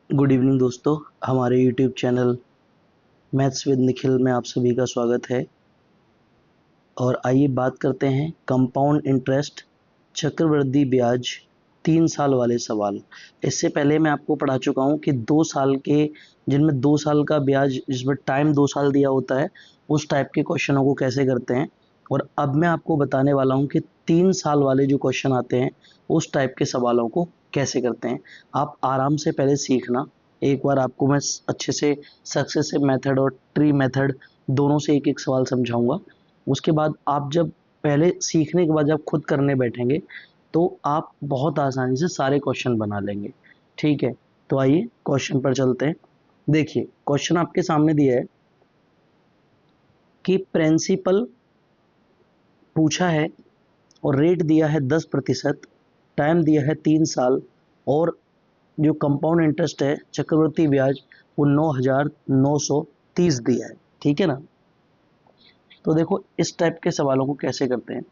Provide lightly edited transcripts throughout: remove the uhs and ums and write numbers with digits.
Good evening दोस्तों। हमारे YouTube channel maths with Nikhil में आप सभी का स्वागत है। और आइए बात करते हैं कंपाउंड इंटरेस्ट, चक्रवृद्धि ब्याज, 3 साल वाले सवाल। इससे पहले मैं आपको पढ़ा चुका हूँ कि 2 साल के, जिनमें 2 साल का ब्याज, जिसमें टाइम 2 साल दिया होता है, उस टाइप के क्वेश्चनों को कैसे करते हैं। और अब मैं आपको बताने वाला हूँ कि 3 साल वाले जो क्वेश्चन आते हैं उस टाइप के सवालों को कैसे करते हैं। आप आराम से पहले सीखना। एक बार आपको मैं अच्छे से सक्सेसिव मेथड और ट्री मेथड दोनों से एक एक सवाल समझाऊंगा। उसके बाद आप जब पहले सीखने के बाद जब खुद करने बैठेंगे तो आप बहुत आसानी से सारे क्वेश्चन बना लेंगे। ठीक है, तो आइए क्वेश्चन पर चलते हैं। देखिए क्वेश्चन आपके सामने दिया है कि प्रिंसिपल पूछा है और रेट दिया है 10%, टाइम दिया है 3 साल, और जो कंपाउंड इंटरेस्ट है चक्रवृद्धि ब्याज वो 9,930 दिया है। ठीक है ना। तो देखो इस टाइप के सवालों को कैसे करते हैं।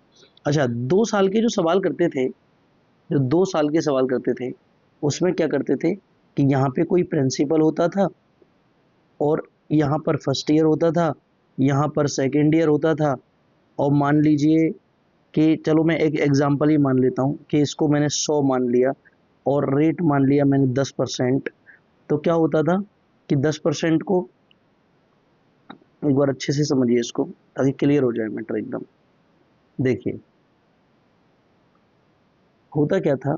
अच्छा, 2 साल के जो सवाल करते थे, जो 2 साल के सवाल करते थे उसमें क्या करते थे कि यहाँ पे कोई प्रिंसिपल होता था और यहाँ पर फर्स्ट ईयर होता था, यहाँ पर सेकेंड ईयर होता था। और मान लीजिए कि चलो मैं एक एग्जांपल ही मान लेता हूँ कि इसको मैंने 100 मान लिया और रेट मान लिया मैंने 10%। तो क्या होता था कि 10% को, एक बार अच्छे से समझिए इसको ताकि क्लियर हो जाए मैटर एकदम। देखिए होता क्या था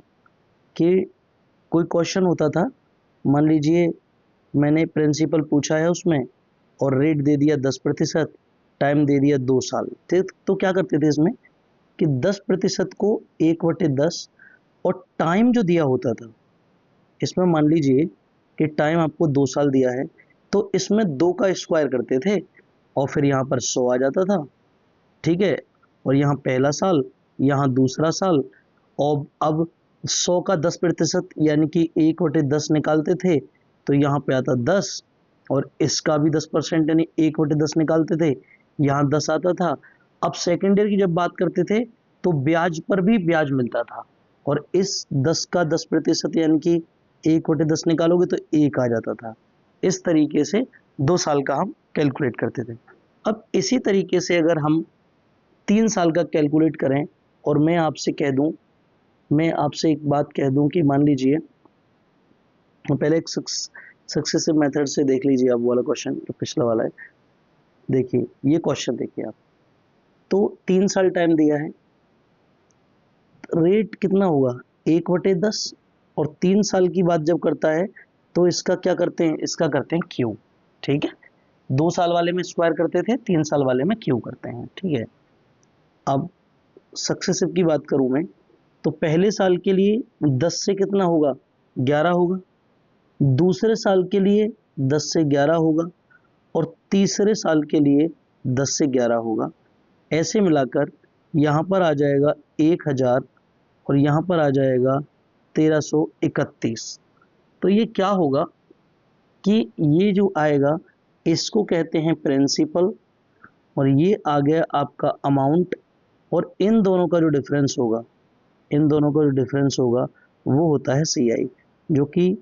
कि कोई क्वेश्चन होता था, मान लीजिए मैंने प्रिंसिपल पूछा है उसमें और रेट दे दिया 10%, टाइम दे दिया 2 साल। तो क्या करते थे इसमें कि 10% को 1/10, और टाइम जो दिया होता था इसमें मान लीजिए कि टाइम आपको 2 साल दिया है तो इसमें 2 का स्क्वायर करते थे और फिर यहाँ पर 100 आ जाता था। ठीक है, और यहाँ पहला साल, यहाँ दूसरा साल, और अब 100 का 10% यानी कि 1/10 निकालते थे तो यहाँ पे आता 10, और इसका भी 10% यानी 1/10 निकालते थे, यहाँ 10 आता था। अब सेकेंड ईयर की जब बात करते थे तो ब्याज पर भी ब्याज मिलता था, और इस 10 का 10% यानी कि 1/10 निकालोगे तो 1 आ जाता था। इस तरीके से 2 साल का हम कैलकुलेट करते थे। अब इसी तरीके से अगर हम 3 साल का कैलकुलेट करें, और मैं आपसे एक बात कह दूं कि मान लीजिए, पहले एक सक्सेसिव मेथड से देख लीजिए आप वाला क्वेश्चन जो पिछला वाला है। देखिए ये क्वेश्चन देखिए आप, तो 3 साल टाइम दिया है, रेट कितना होगा 1/10, और 3 साल की बात जब करता है तो इसका क्या करते हैं, इसका करते हैं क्यू। ठीक है, 2 साल वाले में स्क्वायर करते थे, 3 साल वाले में क्यू करते हैं। ठीक है, अब सक्सेसिव की बात करूं मैं तो पहले साल के लिए 10 से कितना होगा, 11 होगा, दूसरे साल के लिए 10 से 11 होगा, और तीसरे साल के लिए 10 से 11 होगा। ऐसे मिलाकर यहाँ पर आ जाएगा 1000, और यहाँ पर आ जाएगा 1331। तो ये क्या होगा कि ये जो आएगा इसको कहते हैं प्रिंसिपल, और ये आ गया आपका अमाउंट, और इन दोनों का जो डिफरेंस होगा, इन दोनों का जो डिफरेंस होगा वो होता है सी आई, जो कि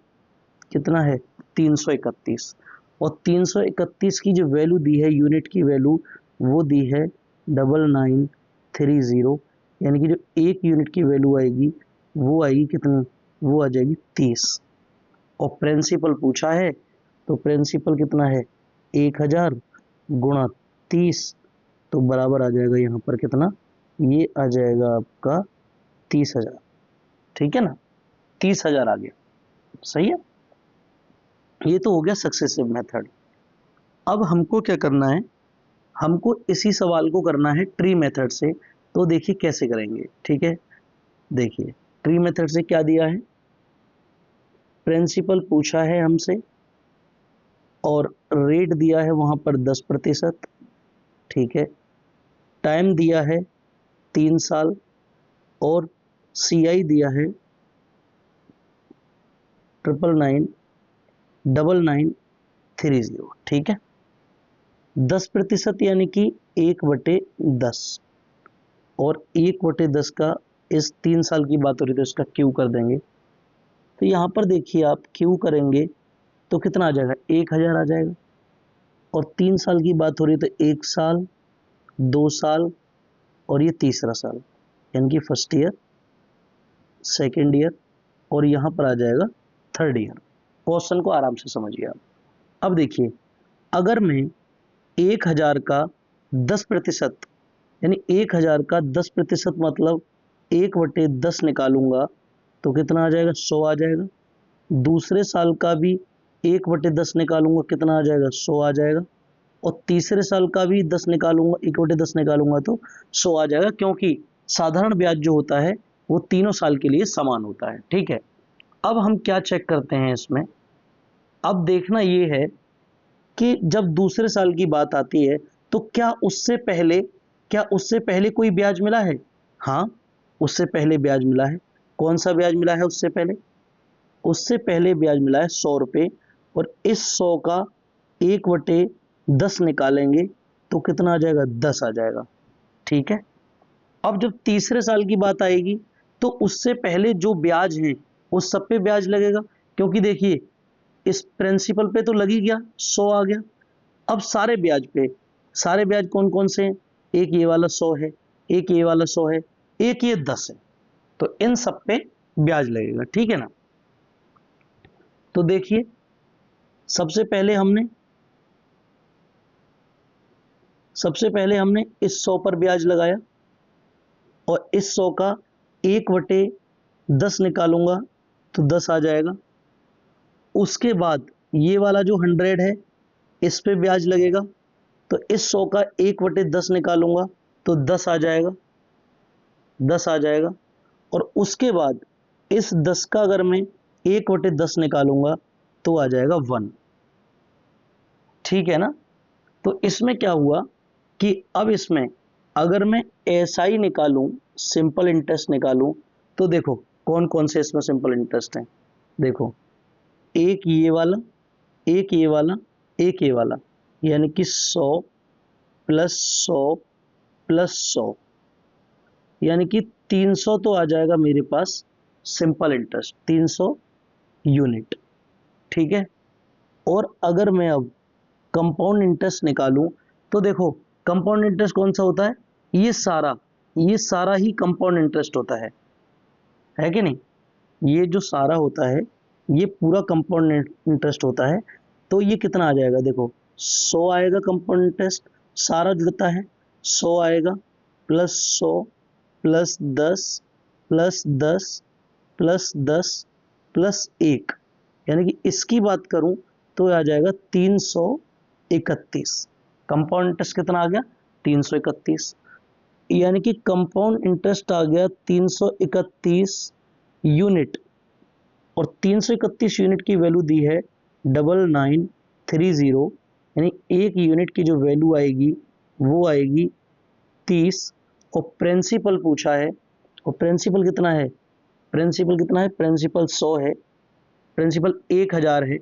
कितना है 331। और 331 की जो वैल्यू दी है, यूनिट की वैल्यू, वो दी है 9930, यानी कि जो एक यूनिट की वैल्यू आएगी वो आएगी कितनी, वो आ जाएगी 30। और प्रिंसिपल पूछा है तो प्रिंसिपल कितना है 1000 गुणा 30, तो बराबर आ जाएगा यहाँ पर कितना, ये आ जाएगा आपका 30,000। ठीक है ना, 30,000 आ गया। सही है, ये तो हो गया सक्सेसिव मेथड। अब हमको क्या करना है, हमको इसी सवाल को करना है ट्री मेथड से। तो देखिए कैसे करेंगे। ठीक है, देखिए ट्री मेथड से क्या दिया है, प्रिंसिपल पूछा है हमसे और रेट दिया है वहां पर 10%। ठीक है, टाइम दिया है 3 साल, और सी आई दिया है 999930। ठीक है, 10% यानी कि 1/10, और 1/10 का, इस 3 साल की बात हो रही तो इसका क्यू कर देंगे। तो यहाँ पर देखिए आप क्यू करेंगे तो कितना आ जाएगा, 1000 आ जाएगा। और 3 साल की बात हो रही है तो 1 साल, 2 साल और ये तीसरा साल, यानी कि फर्स्ट ईयर, सेकेंड ईयर और यहाँ पर आ जाएगा थर्ड ईयर। क्वेश्चन को आराम से समझिए आप। अब देखिए, अगर मैं 1000 का 10% यानी 1000 का 10% मतलब 1/10 निकालूंगा तो कितना आ जाएगा, 100 आ जाएगा। दूसरे साल का भी 1/10 निकालूंगा, कितना आ जाएगा, 100 आ जाएगा। और तीसरे साल का भी 10 निकालूंगा, 1/10 निकालूंगा तो 100 आ जाएगा, क्योंकि साधारण ब्याज जो होता है वो तीनों साल के लिए समान होता है। ठीक है, अब हम क्या चेक करते हैं इसमें, अब देखना ये है कि जब दूसरे साल की बात आती है तो क्या उससे पहले कोई ब्याज मिला है। हाँ, उससे पहले ब्याज मिला है। कौन सा ब्याज मिला है उससे पहले, उससे पहले ब्याज मिला है 100 रुपये। और इस 100 का 1/10 निकालेंगे तो कितना आ जाएगा, 10 आ जाएगा। ठीक है, अब जब तीसरे साल की बात आएगी तो उससे पहले जो ब्याज है उस सब पे ब्याज लगेगा, क्योंकि देखिए इस प्रिंसिपल पे तो लग ही गया, 100 आ गया। अब सारे ब्याज पे, सारे ब्याज कौन कौन से हैं, एक ये वाला 100 है, एक ये वाला 100 है, एक ये 10 है, तो इन सब पे ब्याज लगेगा। ठीक है ना। तो देखिए, सबसे पहले हमने इस 100 पर ब्याज लगाया और इस 100 का 1/10 निकालूंगा तो 10 आ जाएगा। उसके बाद ये वाला जो 100 है इस पे ब्याज लगेगा, तो इस 100 का 1/10 निकालूंगा तो 10 आ जाएगा, 10 आ जाएगा। और उसके बाद इस 10 का अगर मैं 1/10 निकालूंगा तो आ जाएगा 1। ठीक है ना। तो इसमें क्या हुआ कि अब इसमें अगर मैं एसआई निकालूं, सिंपल इंटरेस्ट निकालूं, तो देखो कौन कौन से इसमें सिंपल इंटरेस्ट हैं। देखो, एक ये वाला, एक ये वाला, एक ये वाला, यानी कि 100 प्लस 100 प्लस 100, यानी कि 300 तो आ जाएगा मेरे पास सिंपल इंटरेस्ट, 300 यूनिट। ठीक है। और अगर मैं अब कंपाउंड इंटरेस्ट निकालूं तो देखो कंपाउंड इंटरेस्ट कौन सा होता है, ये सारा ही कंपाउंड इंटरेस्ट होता है कि नहीं। ये जो सारा होता है ये पूरा कंपाउंड इंटरेस्ट होता है। तो ये कितना आ जाएगा, देखो 100 आएगा कंपाउंड इंटरेस्ट, सारा जुड़ता है, 100 आएगा plus 100 plus 10 plus 10 plus 10 plus 1, यानी कि इसकी बात करूं तो आ जाएगा 331। कंपाउंड इंटरेस्ट कितना आ गया, 331, यानी कि कंपाउंड इंटरेस्ट आ गया 331 यूनिट। और 331 यूनिट की वैल्यू दी है 9930, यानी एक यूनिट की जो वैल्यू आएगी वो आएगी 30। और प्रिंसिपल पूछा है, और प्रिंसिपल कितना है, प्रिंसिपल 100 है, प्रिंसिपल 1000 है,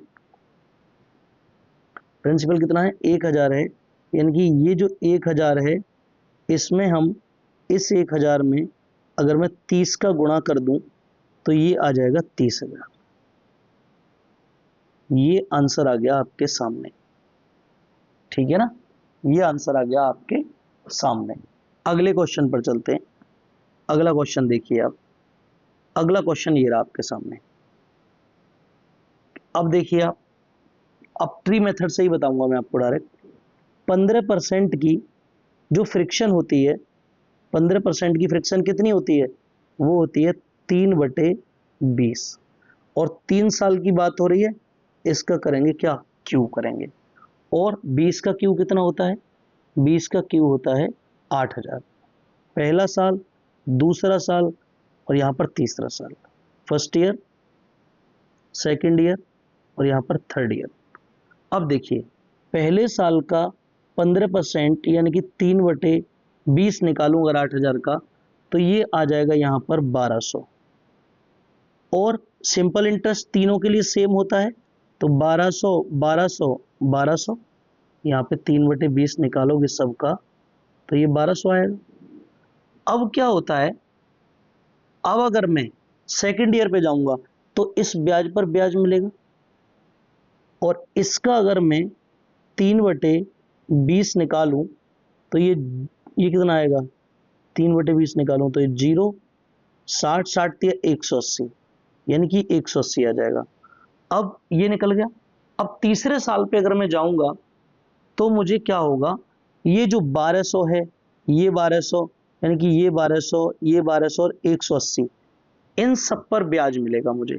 प्रिंसिपल कितना है, 1000 है। यानी कि ये जो 1000 है इसमें हम इस 1000 में अगर मैं 30 का गुणा कर दूं तो ये आ जाएगा 30,000। ये आंसर आ गया आपके सामने। ठीक है ना, ये आंसर आ गया आपके सामने। अगले क्वेश्चन पर चलते हैं। अगला क्वेश्चन देखिए आप, अगला क्वेश्चन ये रहा आपके सामने। अब देखिए आप, अब ट्री मेथड से ही बताऊंगा मैं आपको डायरेक्ट। 15% की जो फ्रिक्शन होती है, 15% की फ्रिक्शन कितनी होती है, वो होती है 3/20। और 3 साल की बात हो रही है, इसका करेंगे क्या, क्यू करेंगे। और 20 का क्यू कितना होता है, 20 का क्यू होता है 8000। पहला साल, दूसरा साल और यहाँ पर तीसरा साल, फर्स्ट ईयर, सेकेंड ईयर और यहाँ पर थर्ड ईयर। अब देखिए, पहले साल का 15% यानी कि 3/20 निकालूंगा 8000 का तो ये आ जाएगा यहाँ पर 1200। और सिंपल इंटरेस्ट तीनों के लिए सेम होता है, तो 1200 1200 1200, यहाँ पे 3/20 निकालोगे सबका तो ये 1200 आएगा। अब क्या होता है, अब अगर मैं सेकेंड ईयर पे जाऊंगा तो इस ब्याज पर ब्याज मिलेगा, और इसका अगर मैं 3/20 निकालूं तो ये कितना आएगा, 3/20 निकालूं तो ये 0, 60 60 दिया 180, यानी कि 180 आ जाएगा। अब ये निकल गया। अब तीसरे साल पे अगर मैं जाऊंगा तो मुझे क्या होगा, ये जो 1200 है, ये 1200, यानी कि ये 1200, ये 1200 और 180, इन सब पर ब्याज मिलेगा मुझे,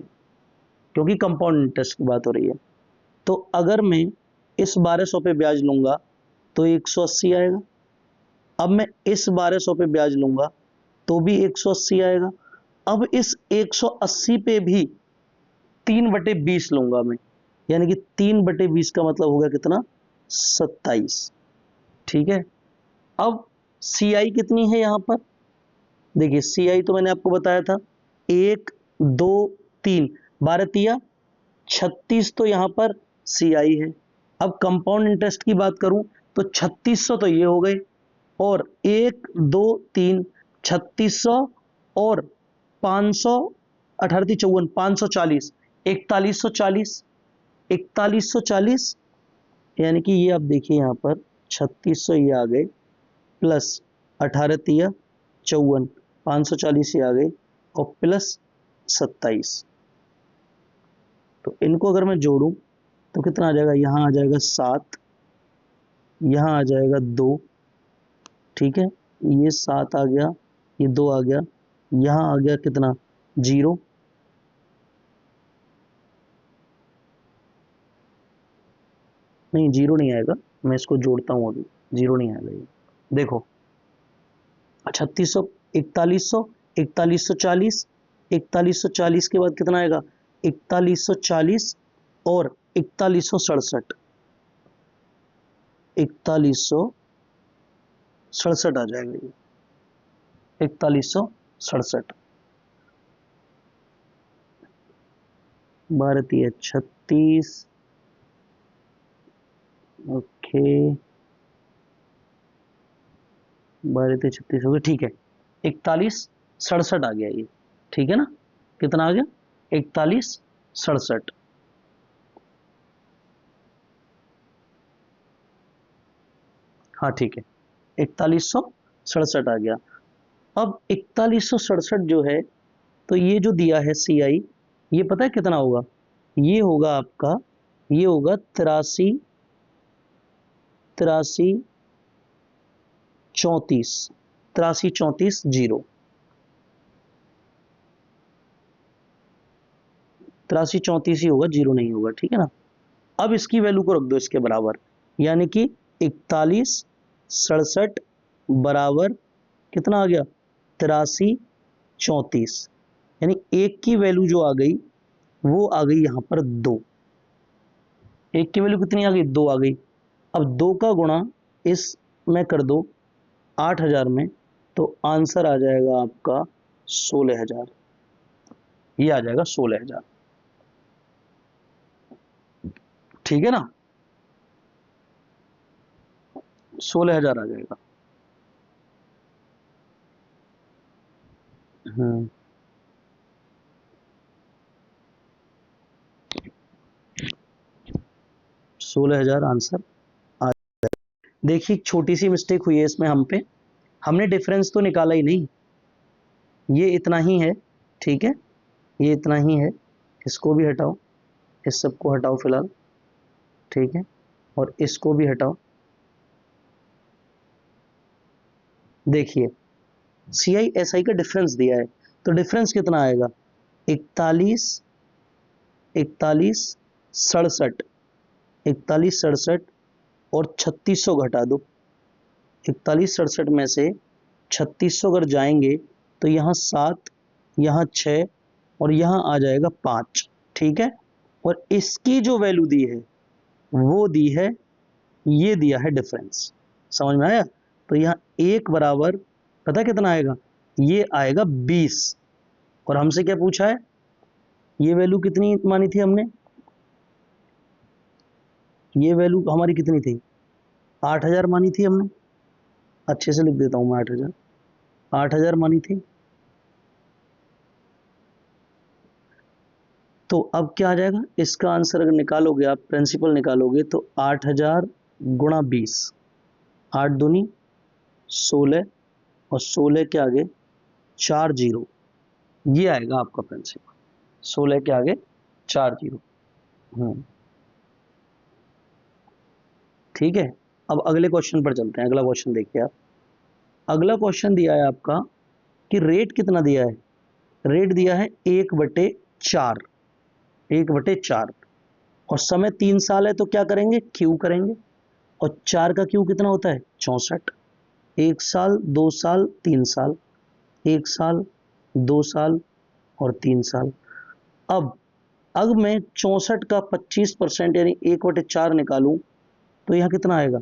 क्योंकि कंपाउंड इंटरेस्ट की बात हो रही है। तो अगर मैं इस 1200 पे ब्याज लूंगा तो 180 आएगा। अब मैं इस 1200 पे ब्याज लूंगा तो भी 180 आएगा। अब इस 180 पे भी 3/20 लूंगा मैं, यानी कि 3/20 का मतलब होगा कितना, 27। ठीक है। अब सी आई कितनी है यहां पर, देखिए सी आई तो मैंने आपको बताया था 1 2 3, 12 36 तो यहां पर सी आई है। अब कंपाउंड इंटरेस्ट की बात करूं तो 3600 तो ये हो गए, और 1 2 3, 3600 और 500, 18 54, 540, 4140, 4140, यानी कि ये आप देखिए यहाँ पर 3600 ये आ गए, प्लस 18 54, 540 ये आ गए, और प्लस 27। तो इनको अगर मैं जोड़ूं तो कितना आ जाएगा, यहाँ आ जाएगा 7, यहाँ आ जाएगा 2, ठीक है, ये 7 आ गया, ये 2 आ गया, यहाँ आ गया कितना, 0, नहीं 0 नहीं आएगा, मैं इसको जोड़ता हूँ अभी, 0 नहीं आएगा ये। देखो 3600, 4100, 4140, 4140 के बाद कितना आएगा, 4140 और 4167, 4167 आ जाएगा ये, 4167। भारतीय 36, ओके, 12 36 हो गया, ठीक है, 4167 आ गया ये, ठीक है ना, कितना आ गया, 4167। हाँ ठीक है, 4167 आ गया। अब 4167 जो है, तो ये जो दिया है सी आई, ये पता है कितना होगा, ये होगा आपका, ये होगा 83 83 34, 83 34 0, 83 34 ही होगा, 0 नहीं होगा, ठीक है ना। अब इसकी वैल्यू को रख दो इसके बराबर, यानी कि 4167 बराबर कितना आ गया, 83 34, यानी एक की वैल्यू जो आ गई वो आ गई यहां पर 2, एक की वैल्यू कितनी आ गई, 2 आ गई। अब 2 का गुणा इस में कर दो 8000 में, तो आंसर आ जाएगा आपका 16000, ये आ जाएगा 16000, ठीक है ना, 16000 आ जाएगा। 16000 आंसर आ। देखिए छोटी सी मिस्टेक हुई है इसमें हम पे, हमने डिफरेंस तो निकाला ही नहीं, ये इतना ही है, ठीक है, ये इतना ही है, इसको भी हटाओ, इस सबको हटाओ फिलहाल, ठीक है, और इसको भी हटाओ। देखिए सी आई एस आई का डिफरेंस दिया है, तो डिफरेंस कितना आएगा, 41 41 67, 41 67 और 3600 घटा दो, 41 67 में से 3600 अगर जाएंगे तो यहाँ 7, यहाँ 6 और यहाँ आ जाएगा 5, ठीक है। और इसकी जो वैल्यू दी है वो दी है, ये दिया है डिफरेंस, समझ में आया। तो यहाँ एक बराबर पता कितना आएगा, ये आएगा 20, और हमसे क्या पूछा है, ये वैल्यू कितनी मानी थी हमने, ये वैल्यू हमारी कितनी थी, 8000 मानी थी हमने, अच्छे से लिख देता हूं मैं, 8000, 8000 मानी थी, तो अब क्या आ जाएगा, इसका आंसर अगर निकालोगे आप, प्रिंसिपल निकालोगे तो 8000 गुणा 20, 8 दूनी 16 और 16 के आगे 4 जीरो, ये आएगा आपका प्रिंसिपल। 16 के आगे 4 जीरो। ठीक है, अब अगले क्वेश्चन पर चलते हैं। अगला क्वेश्चन देखिए आप। अगला क्वेश्चन दिया है आपका कि रेट कितना दिया है। रेट दिया है 1/4, 1/4 और समय 3 साल है, तो क्या करेंगे, क्यू करेंगे। और 4 का क्यू कितना होता है, 64। 1 साल, 2 साल, 3 साल, 1 साल, 2 साल और 3 साल। अब मैं 64 का 25% यानी 1/4 निकालूं तो यहाँ कितना आएगा,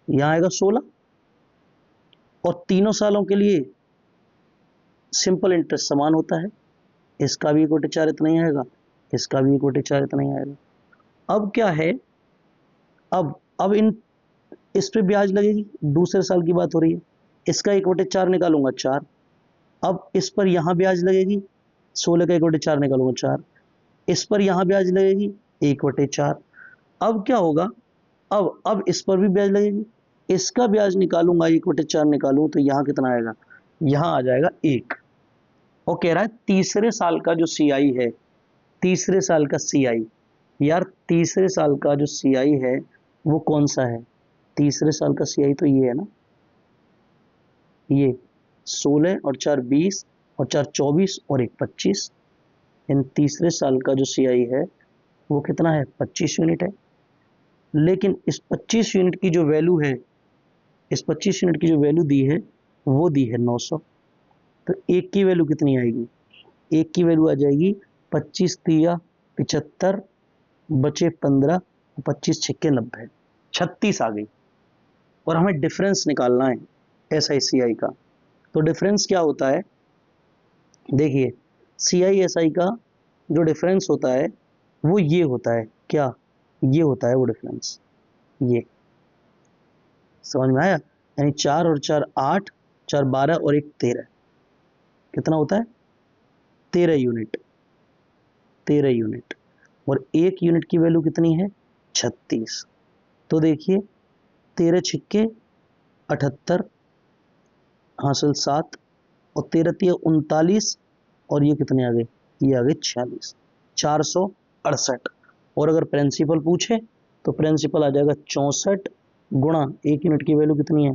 यहाँ आएगा 16। और तीनों सालों के लिए सिंपल इंटरेस्ट समान होता है, इसका भी 1/4 इतना ही आएगा, इसका भी 1/4 इतना ही आएगा। अब क्या है, अब इस पे ब्याज लगेगी, दूसरे साल की बात हो रही है, इसका 1/4 निकालूंगा 4। अब इस पर यहां ब्याज लगेगी, 16 का 1/4 निकालूंगा 4, इस पर यहां ब्याज लगेगी 1/4। अब क्या होगा, अब इस पर भी ब्याज लगेगी, इसका ब्याज निकालूंगा 1/4 निकालूं तो यहां कितना आएगा, यहां आ जाएगा 1। और कह रहा है तीसरे साल का जो सीआई है, तीसरे साल का सीआई, यार तीसरे साल का जो सीआई है वो कौन सा है, तीसरे साल का सीआई तो ये है ना, ये 16 और 4 20 और 4 24 और 1 25। इन तीसरे साल का जो सीआई है वो कितना है, 25 यूनिट है। लेकिन इस 25 यूनिट की जो वैल्यू है, इस 25 यूनिट की जो वैल्यू दी है वो दी है 900। तो एक की वैल्यू कितनी आएगी, एक की वैल्यू आ जाएगी 25 तिया 75, बचे 15, 25 छक्के 90, 36 आ गई। और हमें डिफरेंस निकालना है एसआईसीआई का। तो डिफरेंस क्या होता है, देखिए सीआईएसआई का जो डिफरेंस होता है वो ये होता है, क्या, ये होता है वो डिफरेंस, ये समझ में आया। यानी 4 और 4 8, 4 12 और 1 13, कितना होता है, 13 यूनिट, 13 यूनिट। और एक यूनिट की वैल्यू कितनी है, 36। तो देखिए 13 छिक्के 78, हासिल 7 और 13 तिया 39 और ये कितने आ गए, ये आ गए 46, 468। और अगर प्रिंसिपल पूछे तो प्रिंसिपल आ जाएगा 64 गुणा एक यूनिट की वैल्यू कितनी है,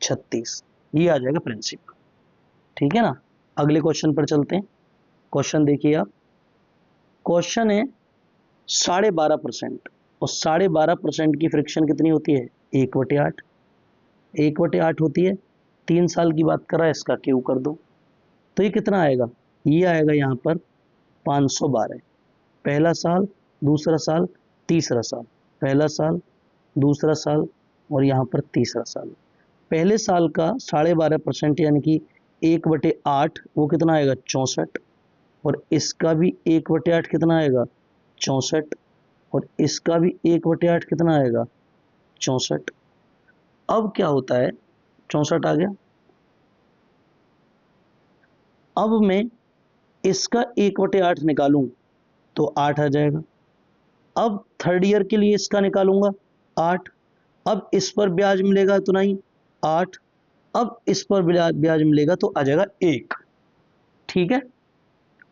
36, ये आ जाएगा प्रिंसिपल। ठीक है ना, अगले क्वेश्चन पर चलते हैं। क्वेश्चन देखिए आप, क्वेश्चन है 12.5%, और 12.5% की फ्रिक्शन कितनी होती है, 1/8, 1/8 होती है। 3 साल की बात कर रहा है, इसका क्यू कर दो तो ये कितना आएगा, ये आएगा यहाँ पर 512। पहला साल, दूसरा साल, तीसरा साल, पहला साल, दूसरा साल और यहाँ पर तीसरा साल। पहले साल का 12.5% यानी कि 1/8 वो कितना आएगा, 64। और इसका भी 1/8 कितना आएगा, 64। और इसका भी 1/8 कितना आएगा, 64। अब क्या होता है, 64 आ गया। अब मैं इसका 1/8 निकालूं तो 8 आ जाएगा। अब थर्ड ईयर के लिए इसका निकालूंगा 8। अब इस पर ब्याज मिलेगा तो नहीं 8, अब इस पर ब्याज मिलेगा तो आ जाएगा 1। ठीक है,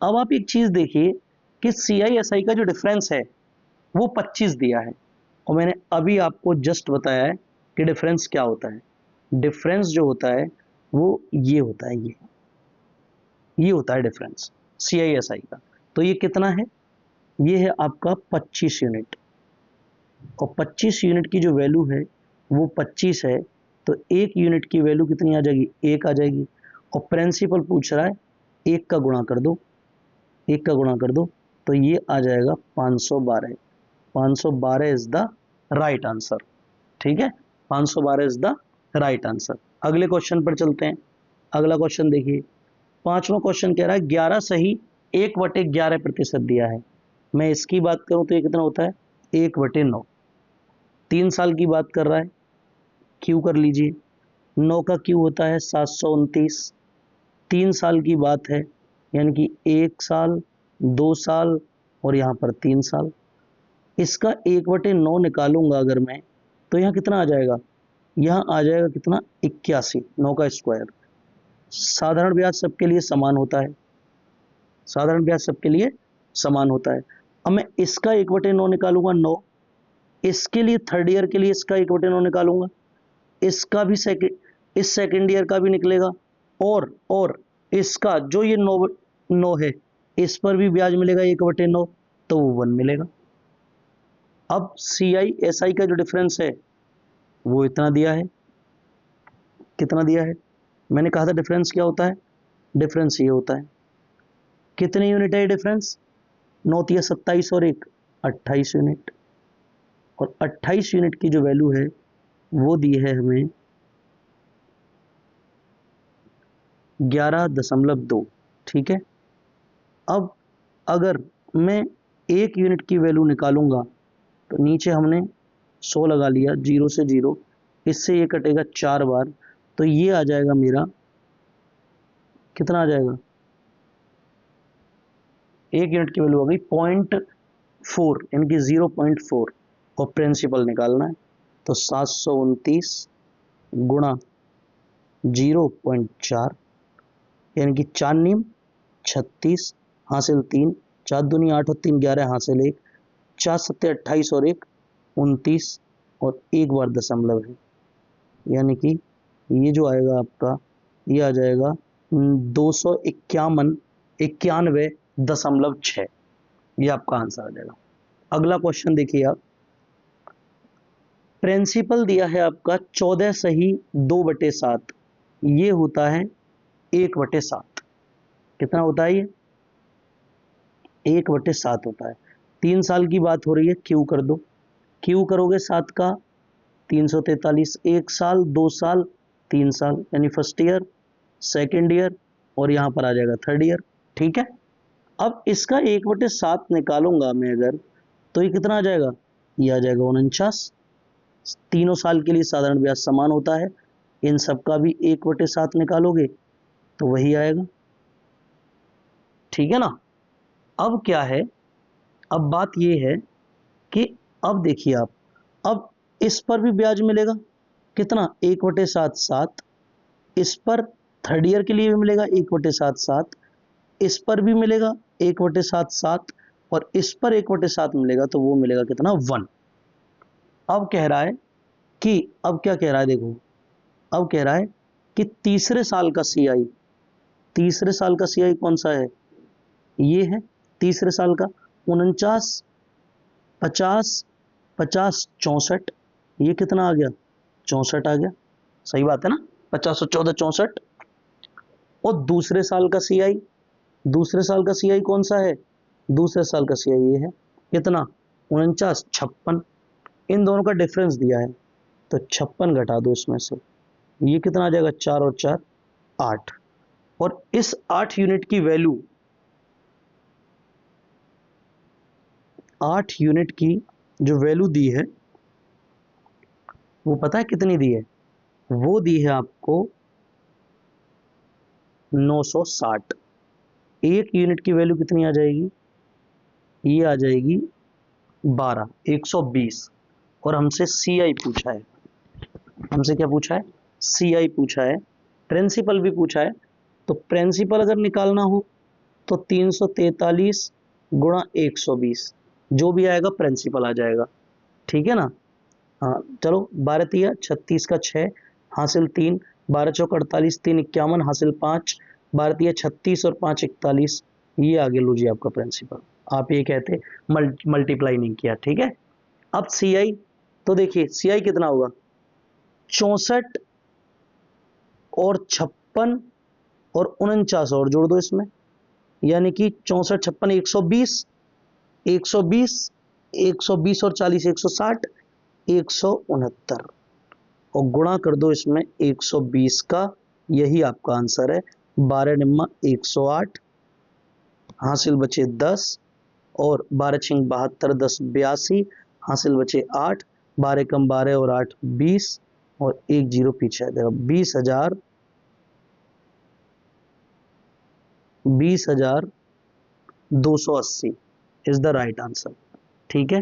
अब आप एक चीज देखिए कि सीआईएसआई का जो डिफरेंस है वो 25 दिया है, और मैंने अभी आपको जस्ट बताया है कि डिफरेंस क्या होता है। डिफरेंस जो होता है वो ये होता है, ये होता है डिफरेंस सीआईएसआई का। तो ये कितना है, ये है आपका 25 यूनिट, और 25 यूनिट की जो वैल्यू है वो 25 है। तो एक यूनिट की वैल्यू कितनी आ जाएगी, 1 आ जाएगी। और प्रिंसिपल पूछ रहा है 1 का गुणा कर दो, 1 का गुणा कर दो तो ये आ जाएगा 512। 512 इज द राइट आंसर। ठीक है, 512 इज द राइट आंसर। अगले क्वेश्चन पर चलते हैं। अगला क्वेश्चन देखिए, पांचवा क्वेश्चन कह रहा है 11 सही 1/11% दिया है। मैं इसकी बात करूं तो ये कितना होता है, 1/9। 3 साल की बात कर रहा है, क्यू कर लीजिए। 9 का क्यू होता है 729। 3 साल की बात है, यानी कि 1 साल, 2 साल, और यहाँ पर 3 साल। इसका 1/9 निकालूंगा अगर मैं, तो यहाँ कितना आ जाएगा, यहाँ आ जाएगा कितना, 81, 9 का स्क्वायर। साधारण ब्याज सबके लिए समान होता है, साधारण ब्याज सबके लिए समान होता है। अब मैं इसका 1/9 निकालूंगा 9, इसके लिए थर्ड ईयर के लिए इसका 1/9 निकालूंगा, इसका भी इस सेकेंड ईयर का भी निकलेगा, और इसका जो ये 9 है इस पर भी ब्याज मिलेगा 1/9, तो वो 1 मिलेगा। अब CI/SI का जो डिफरेंस है वो इतना दिया है, कितना दिया है, मैंने कहा था डिफरेंस क्या होता है, डिफरेंस ये होता है। कितने यूनिट है डिफरेंस, 9 तिया 27 और 1 28 यूनिट, और 28 यूनिट की जो वैल्यू है वो दी है हमें 11.2। ठीक है। अब अगर मैं 1 यूनिट की वैल्यू निकालूंगा तो नीचे हमने 100 लगा लिया, 0 से 0, इससे ये कटेगा 4 बार, तो ये आ जाएगा मेरा, कितना आ जाएगा, 1 यूनिट की वैल्यू हो गई 0.4, यानी कि 0.4, और प्रिंसिपल निकालना है, तो 729 गुणा 0.4, यानी कि 4 नीम 36 हासिल 3, 4 दूनी 8 और 3 11 हासिल 1, 4 सत्ते 28 और 1 29, और 1 बार दशमलव है, यानी कि ये जो आएगा आपका, ये आ जाएगा 291.6, ये आपका आंसर आ जाएगा। अगला क्वेश्चन देखिए आप, प्रिंसिपल दिया है आपका 14 सही 2/7, ये होता है 1/7, कितना होता है ये, 1/7 होता है। 3 साल की बात हो रही है, क्यू कर दो, क्यू करोगे 7 का 343, 1 साल 2 साल 3 साल, यानी फर्स्ट ईयर सेकेंड ईयर और यहाँ पर आ जाएगा थर्ड ईयर। ठीक है। अब इसका 1/7 निकालूंगा मैं अगर, तो ये कितना आ जाएगा, ये आ जाएगा 49। तीनों साल के लिए साधारण ब्याज समान होता है, इन सब का भी 1/7 निकालोगे तो वही आएगा। ठीक है ना। अब क्या है, अब बात ये है कि अब देखिए आप, अब इस पर भी ब्याज मिलेगा, कितना, 1/7 7, इस पर थर्ड ईयर के लिए भी मिलेगा 1/7 7, इस पर भी मिलेगा 1/7 7, और इस पर 1/7 मिलेगा, तो वो मिलेगा कितना, 1। अब कह रहा है कि, अब क्या कह रहा है देखो, अब कह रहा है कि तीसरे साल का CI, तीसरे साल का CI कौन सा है, ये है तीसरे साल का, 49 50 50 64, ये कितना आ गया, 64 आ गया, सही बात है ना, 50 और 14 64। और दूसरे साल का CI, दूसरे साल का CI कौन सा है, दूसरे साल का CI ये है, कितना, 49 56, इन दोनों का डिफरेंस दिया है, तो 56 घटा दो इसमें से, ये कितना आ जाएगा, 4 और 4 8, और इस 8 यूनिट की वैल्यू, 8 यूनिट की जो वैल्यू दी है वो पता है कितनी दी है, वो दी है आपको 960। 1 यूनिट की वैल्यू कितनी आ जाएगी, ये आ जाएगी 12 120, और हमसे CI पूछा है, हमसे क्या पूछा है, CI पूछा है, प्रिंसिपल भी पूछा है, तो प्रिंसिपल अगर निकालना हो तो 343 गुणा 120, जो भी आएगा प्रिंसिपल आ जाएगा। ठीक है ना। हाँ चलो, 12 तिया 36 का 6 हासिल 3, 12 चौक 48, 3 51 हासिल 5, 12 तिया 36 और 5 41, ये आगे लो जी आपका प्रिंसिपल। आप ये कहते मल्टीप्लाई नहीं किया। ठीक है। अब CI, तो देखिए CI कितना होगा, 64 और 56 और 49 और जोड़ दो इसमें, यानी कि 64 56 120, 120 120 और 40 160, 169, और गुणा कर दो इसमें 120 का, यही आपका आंसर है। 12 निम्मा 108 हासिल बचे 10, और 12 छिंग 72 10 82 हासिल बचे 8, 12 कम 12 और 8 20, और 1 जीरो पीछे आ जाएगा, 20,280। Is the right answer. ठीक है,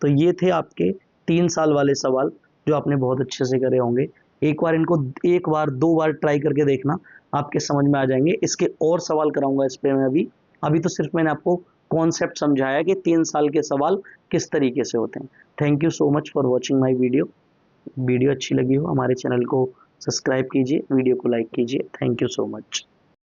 तो ये थे आपके 3 साल वाले सवाल जो आपने बहुत अच्छे से करे होंगे। एक बार इनको एक बार 2 बार ट्राई करके देखना, आपके समझ में आ जाएंगे। इसके और सवाल कराऊंगा इस पे मैं अभी। अभी तो सिर्फ मैंने आपको कॉन्सेप्ट समझाया कि 3 साल के सवाल किस तरीके से होते हैं। Thank you so much for watching my video. Video अच्छी लगी हो हमारे चैनल को सब्सक्राइब कीजिए, वीडियो को लाइक कीजिए। Thank you so much.